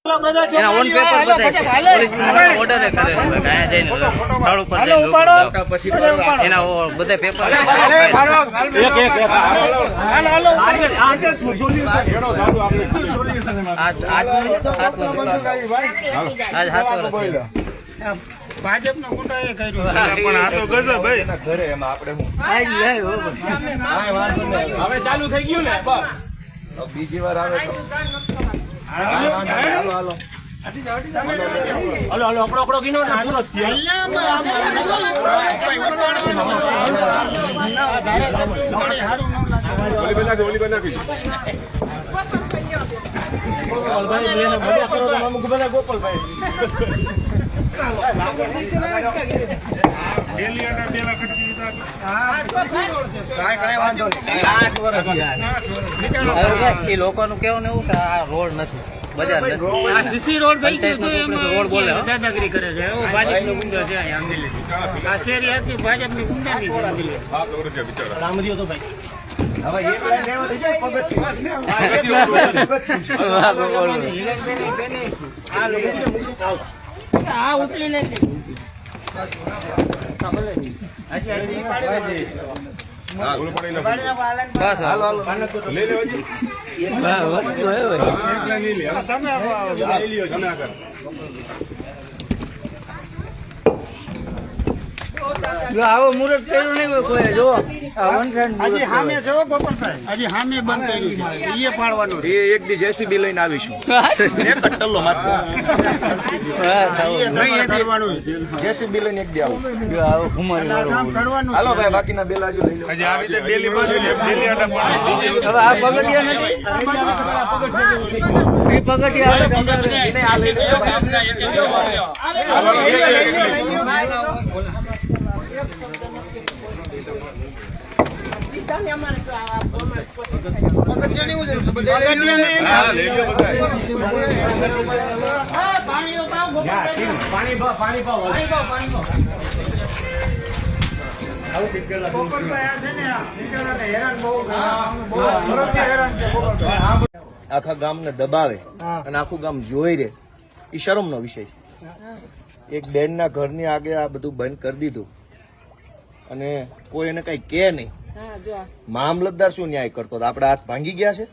એના on paper બધા police order કરે ગયા જઈને સ્થળ ઉપર પછી એના બધા પેપર ભાજપનો ગુંડાએ કર્યું પણ આ તો ગજબ ભાઈ ઘરે એમાં આપણે હવે ચાલુ થઈ ગયું ને બીજી વાર આવે હાલો અકડો ગીનો ને પૂરો ગોપાલભાઈ એ લોકોનું કેવું એવું કે આ રોડ નથી બજાર નથી સીસી રોડ રોડ બોલે દાદાગીરી કરે છે ભાજપનો ગુંડો છે આ શેરી હતી ભાજપની ગુંડાની રામજીઓ તો ભાઈ આ ઉપલી નથી આવો મુહૂર્ત કર્યું નહીં કોઈ જો હજી સામે છે ગોપાલભાઈ હજી સામે બંધ કર્યું એ પાડવાનું એ એક દી જેસીબી લઈને આવીશું એક ટલ્લો મારતો જેસીબી લઈને એક દી આવું હાલો ભાઈ બાકીના બે લાજો લઈ લો હજી આ રીતે બેલી બાજુ બેલી આડા પાડી હવે આ પગટિયા નથી એ પગટિયા એને આ લઈ લો આખા ગામને દબાવે અને આખું ગામ જોઈ રે એ શરમનો વિષય છે. એક બેન ના ઘરની આગે આ બધું બંધ કરી દીધું અને કોઈ એને કઈ કે નહીં. મામલતદાર શું ન્યાય કરતો? આપડે હાથ ભાંગી ગયા છે?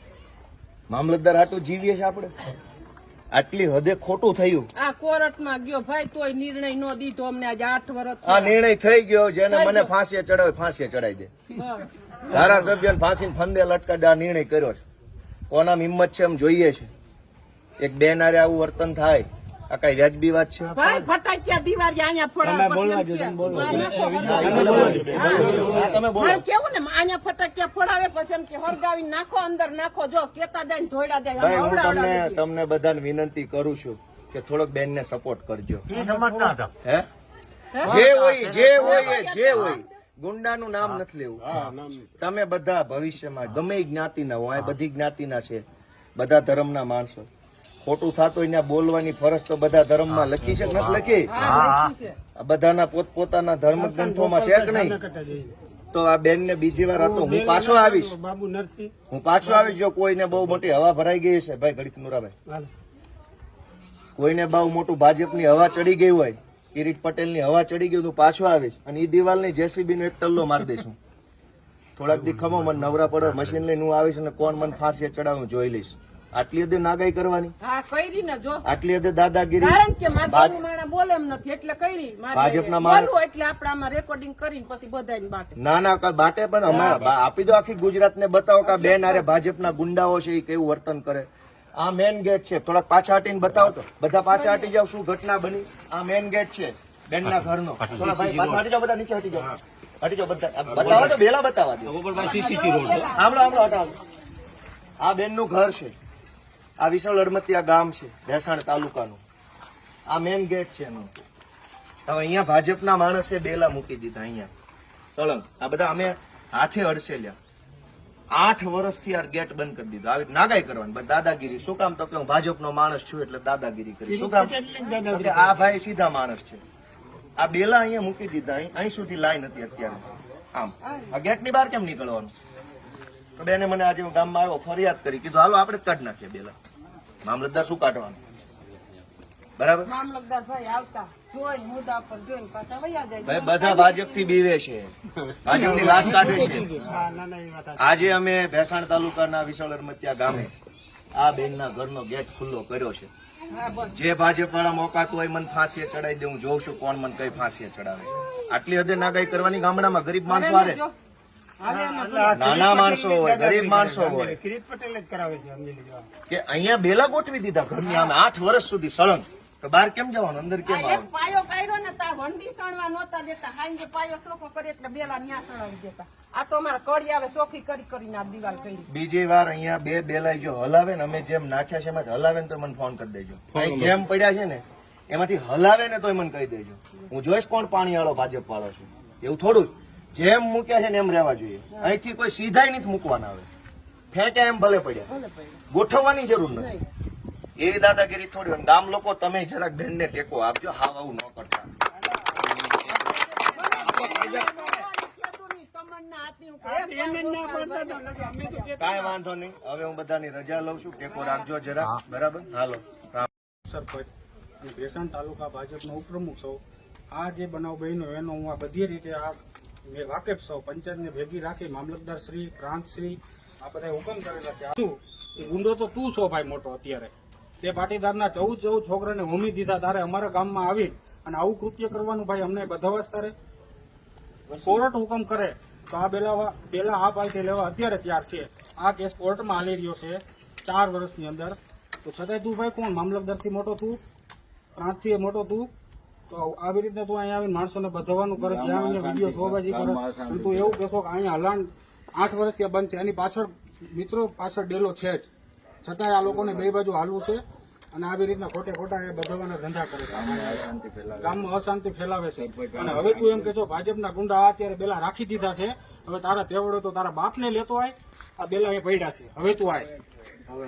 મામલતદાર આટલું જીવીએ છે આપણે? આટલી હદે ખોટું થયું. આ કોર્ટમાં ગયો ભાઈ તોય નિર્ણય નો દીધો અમને આજે 8 વર્ષ. આ નિર્ણય થઈ ગયો. જેને મને ફાંસીએ ચડાવે ફાંસીએ ચડાવી દે. ધારાસભ્યને ફાંસીને ફંદે લટકાડે આ નિર્ણય કર્યો છે. કોના હિંમત છે એમ જોઈએ છે. એક બેન આરે આવું વર્તન થાય આ કઈ વ્યાજબી વાત છે? ભાઈ ફટાકિયા દિવાળી અહીંયા ફોડાવે કેવું ને અહીંયા ફટાકિયા ફોડાવે પછી એમ કે હરગાવી નાખો અંદર નાખો જો કેતા જાય ધોઈડા જાય. તમને બધાને વિનંતી કરું છું કે થોડોક બેન ને સપોર્ટ કરજો. હે જે હોય ગુંડાનું નામ નથી લેવું. તમે બધા ભવિષ્યમાં ગમે જ્ઞાતિના હો, આ બધી જ્ઞાતિના છે, બધા ધર્મના માણસો. ખોટું થતું હોય બોલવાની ફરજ તો બધા ધર્મમાં લખી છે નથી લખી? બધાના પોતપોતાના ધર્મ ગ્રંથોમાં છે કે નહીં? તો આ બેન ને બીજી વાર હતો હું પાછો આવીશ. જો કોઈને બહુ મોટી હવા ભરાઈ ગઈ છે ભાઈ ઘડીક નુરાભાઈ, કોઈને બહુ મોટું ભાજપની હવા ચડી ગઈ હોય, કિરીટ પટેલ ની હવા ચડી ગઈ, હું પાછો આવીશ અને એ દિવાલ ની જેસીબી નો એક ટલ્લો મારી દઈશું. થોડાક દી ખમો મને નવરા પડે મશીન લઈને હું આવીશ અને કોણ મને ફાંસી ચડાવું જોઈ લઈશ. આટલી હદે નાગાઈ કરવાની, આટલી હદે દાદાગીરી. બોલે એમ નથી એટલે કરી ભાજપના માણસ એટલે આપણે આમાં રેકોર્ડિંગ કરીને પછી બધાને બાટે ના બાટે પણ અમે આપી દો. આખી ગુજરાત ને બતાવો કે બેન આરે ભાજપના ગુંડાઓ છે એ કેવું વર્તન કરે. આ મેન ગેટ છે, થોડાક પાછા હટીને બતાવો તો. બધા પાછા હટી જાવ, શું ઘટના બની. આ મેન ગેટ છે બેન ના ઘરનો. પાછા હટી જાવ, બધા નીચે હટી જાવ, બધા બતાવો તો. બેલા બતાવા દો. સાંભળો હટાવો. આ બેન નું ઘર છે. આ વિશાળ અડમતિયા ગામ છે ભેસાણ તાલુકાનું. આ મેન ગેટ છે એનો. હવે અહીંયા ભાજપના માણસે બેલા મૂકી દીધા અહીંયા સળંગ. આ બધા અમે હાથે અડસેલ્યા. 8 વર્ષથી આ ગેટ બંધ કરી દીધો. આવી નાગાઈ કરવાની, દાદાગીરી. શું કામ? તો કે હું ભાજપનો માણસ છું એટલે દાદાગીરી કરી. શું કામ? આ ભાઈ સીધા માણસ છે. આ બેલા અહીંયા મૂકી દીધા. અહીં સુધી લાઈન હતી અત્યારે. આમ આ ગેટ ની બહાર કેમ નીકળવાનું? તો બેને મને આજે હું ગામમાં આવ્યો, ફરિયાદ કરી, કીધું હાલો આપણે જ કાઢી નાખીએ બેલા. મામલતદાર શું કાઢવાનું? બરાબર? મામલતદાર ભાઈ આવતા જોઈને મુદ્દા પર જોઈને પાછા વયા જાય. ભાઈ બધા ભાજપ થી બીવે છે, ભાજપની લાજ કાઢે છે. આજે અમે ભેસાણ તાલુકાના વિશાળ અરમતિયા ગામે આ બેનના ઘરનો ગેટ ખુલ્લો કર્યો છે. હા બસ જે ભાજપ વાળા મોકાતું હોય મને ફાંસીએ ચડાવી દે, હું જોઉં છું કોણ મને કઈ ફાંસીએ ચડાવે. આટલી હદે નાગાઈ કરવાની ગામડામાં ગરીબ માણસો હારે, જો હાલે એમને નાના માણસો હોય, ગરીબ માણસો હોય કિરીટ પટેલ જ કરાવે છે સમજી લીધો. કે અહીંયા બેલા ગોઠવી દીધા ઘરની આમે 8 વર્ષ સુધી સળંગ. તો બહાર કેમ જવાનું, અંદર કેમ આ એક આવવાનું? પાયો કાઢ્યો ને તાર વંડી સણવા નહોતા દેતા. હાંજે પાયો ચોખ્ખો કરે એટલે બેલા ન્યા સણાવી દેતા. આ તો અમારા કડી આવે ચોખ્ખી કરીને આ દિવાલ કરી. બીજી વાર અહીંયા બે બેલાઈ જો હલાવે ને, અમે જેમ નાખ્યા છે એમાંથી હલાવે ને તો મને ફોન કરી દેજો. અહીં જેમ પડ્યા છે ને એમાંથી હલાવે ને તો મને કહી દેજો. હું જોઈશ કોણ પાણી વાળો ભાજપ વાળો છે. એવું થોડું જ જેમ મૂક્યા છે ને એમ રહેવા જોઈએ. અહીંથી કોઈ સીધાય નથી મૂકવાના. આવે ફેંક્યા એમ ભલે પડ્યા, ગોઠવવાની જરૂર નથી. એવી દાદાગીરી થોડી હોય. ગામ લોકો તમે જરાક બેનને ટેકો આપજો, હાવ આવું ન કરતા. કાંઈ વાંધો નહીં, હવે હું બધાની રજા લઉં છું. ટેકો રાખજો જરા, બરાબર? હાલો. સરપંચ અને ભેસાણ તાલુકા ભાજપનો ઉપપ્રમુખ છું. આ જે બનાવ બન્યો એનો હું આ બધી રીતે આ મેં વાકેફ છું. પંચાયતને ભેગી રાખી મામલતદાર શ્રી, પ્રાંત શ્રી આ બધા હુકમ કરેલા છે. તું એ ગુંડો તો તું છો ભાઈ મોટો. અત્યારે તે પાટીદારના 14 છોકરાને હોમી દીધા, તારે અમારા ગામમાં આવી અને આવું કૃત્ય કરવાનું ભાઈ અમને બધાવાસ તારે કોર્ટ હુકમ કરે તો આ બેલા આ પાર્ટી લેવા અત્યારે તૈયાર છે. આ કેસ કોર્ટમાં હાલી રહ્યો છે 4 વર્ષની અંદર. તો છતાંય તું ભાઈ કોણ, મામલતદારથી મોટો તું, પ્રાંતથી મોટો તું, તો આવી રીતના તું અહીંયા આવીને માણસોને બધાવાનું કરે, જ્યાં અહીંયા વિડીયો શોબાજી કરે. અને તું એવું કહેશો કે અહીંયા હલાણ 8 વર્ષથી આ બંધ છે. એની પાછળ મિત્રો પાછળ ડેલો છે જ, છતાંય આ લોકોને બે બાજુ હાલવું છે અને આવી રીતના ખોટા એ બધાવાના ધંધા કરે છે, ગામમાં અશાંતિ ફેલાવે છે. અને હવે તું એમ કે છો ભાજપના ગુંડા અત્યારે બેલા રાખી દીધા છે, હવે તારા તેવડો તો તારા બાપને લેતો આય, આ બેલા એ પડ્યા છે, હવે તું આય. હવે